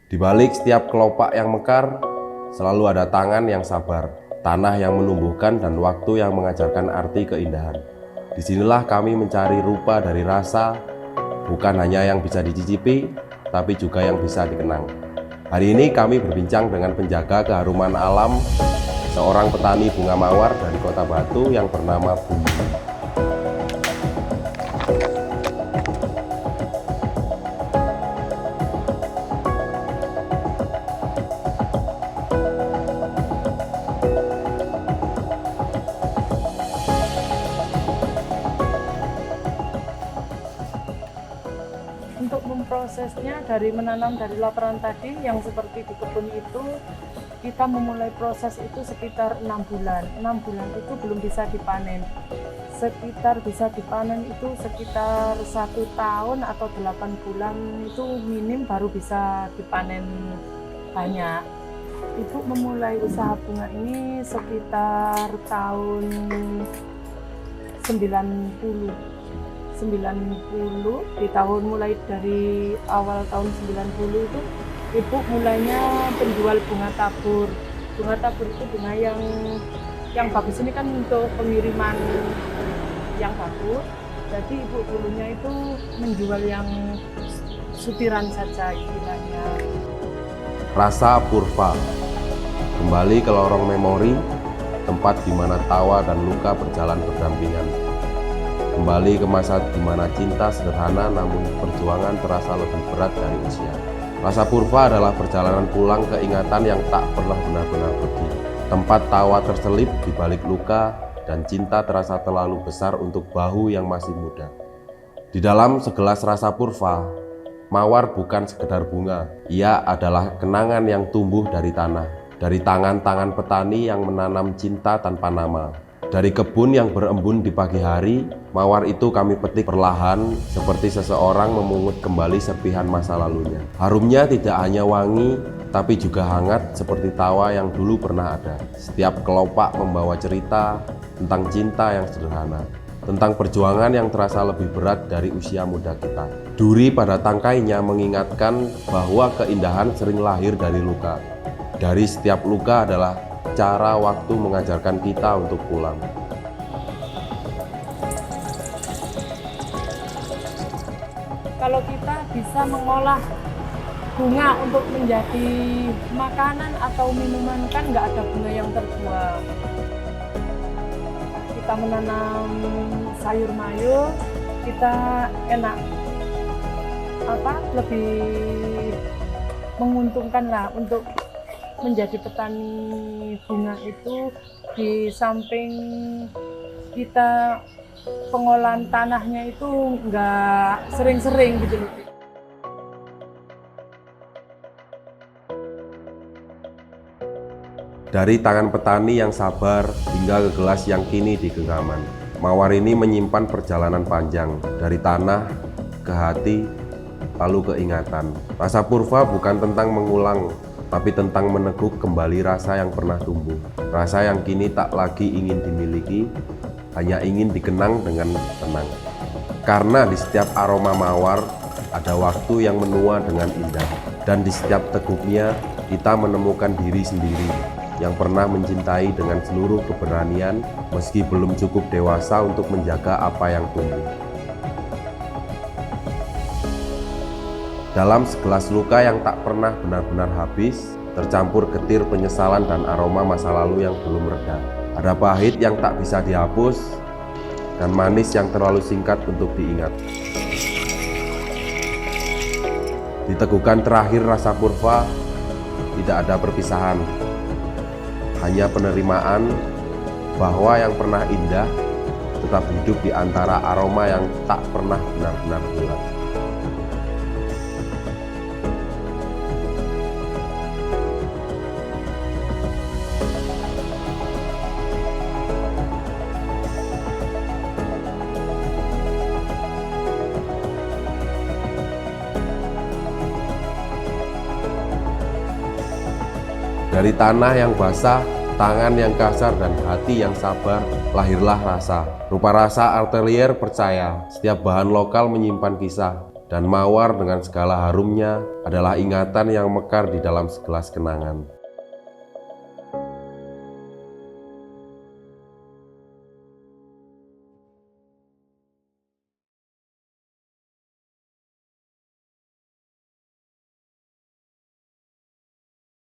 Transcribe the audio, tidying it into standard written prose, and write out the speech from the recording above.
Di balik setiap kelopak yang mekar, selalu ada tangan yang sabar, tanah yang menumbuhkan, dan waktu yang mengajarkan arti keindahan. Disinilah kami mencari rupa dari rasa, bukan hanya yang bisa dicicipi, tapi juga yang bisa dikenang. Hari ini kami berbincang dengan penjaga keharuman alam, seorang petani bunga mawar dari Kota Batu yang bernama Bumi. Untuk memprosesnya dari menanam dari laporan tadi yang seperti di kebun itu, kita memulai proses itu sekitar 6 bulan. 6 bulan itu belum bisa dipanen. Sekitar bisa dipanen itu sekitar 1 tahun atau 8 bulan itu minim baru bisa dipanen banyak. Ibu memulai usaha bunga ini sekitar tahun 90 di tahun mulai dari awal tahun 90 itu ibu mulainya penjual bunga tabur. Bunga tabur itu bunga yang bagus ini kan untuk pengiriman yang bagus. Jadi ibu dulunya itu menjual yang sutiran saja istilahnya. Rasa Purva kembali ke lorong memori, tempat di mana tawa dan luka berjalan berdampingan. Kembali ke masa di mana cinta sederhana namun perjuangan terasa lebih berat dari usia. Rasa Purva adalah perjalanan pulang keingatan yang tak pernah benar-benar pergi. Tempat tawa terselip di balik luka dan cinta terasa terlalu besar untuk bahu yang masih muda. Di dalam segelas rasa Purva, mawar bukan sekedar bunga. Ia adalah kenangan yang tumbuh dari tanah, dari tangan-tangan petani yang menanam cinta tanpa nama. Dari kebun yang berembun di pagi hari, mawar itu kami petik perlahan seperti seseorang memungut kembali serpihan masa lalunya. Harumnya tidak hanya wangi, tapi juga hangat seperti tawa yang dulu pernah ada. Setiap kelopak membawa cerita tentang cinta yang sederhana, tentang perjuangan yang terasa lebih berat dari usia muda kita. Duri pada tangkainya mengingatkan bahwa keindahan sering lahir dari luka. Dari setiap luka adalah cara waktu mengajarkan kita untuk pulang. Kalau kita bisa mengolah bunga untuk menjadi makanan atau minuman, kan nggak ada bunga yang terbuang. Kita menanam sayur mayur, kita enak lebih menguntungkan lah untuk menjadi petani bunga itu. Di samping kita pengolahan tanahnya itu nggak sering-sering gitu loh. Dari tangan petani yang sabar hingga ke gelas yang kini di genggaman, mawar ini menyimpan perjalanan panjang dari tanah ke hati lalu ke ingatan. Rasa Purva bukan tentang mengulang, tapi tentang meneguk kembali rasa yang pernah tumbuh. Rasa yang kini tak lagi ingin dimiliki, hanya ingin dikenang dengan tenang. Karena di setiap aroma mawar ada waktu yang menua dengan indah, dan di setiap teguknya kita menemukan diri sendiri yang pernah mencintai dengan seluruh keberanian meski belum cukup dewasa untuk menjaga apa yang tumbuh. Dalam segelas luka yang tak pernah benar-benar habis, tercampur getir penyesalan dan aroma masa lalu yang belum reda. Ada pahit yang tak bisa dihapus, dan manis yang terlalu singkat untuk diingat. Di tegukan terakhir rasa Purva, tidak ada perpisahan, hanya penerimaan bahwa yang pernah indah tetap hidup di antara aroma yang tak pernah benar-benar hilang. Dari tanah yang basah, tangan yang kasar, dan hati yang sabar, lahirlah rasa. Rupa rasa Atelier percaya, setiap bahan lokal menyimpan kisah. dan mawar dengan segala harumnya adalah ingatan yang mekar di dalam segelas kenangan.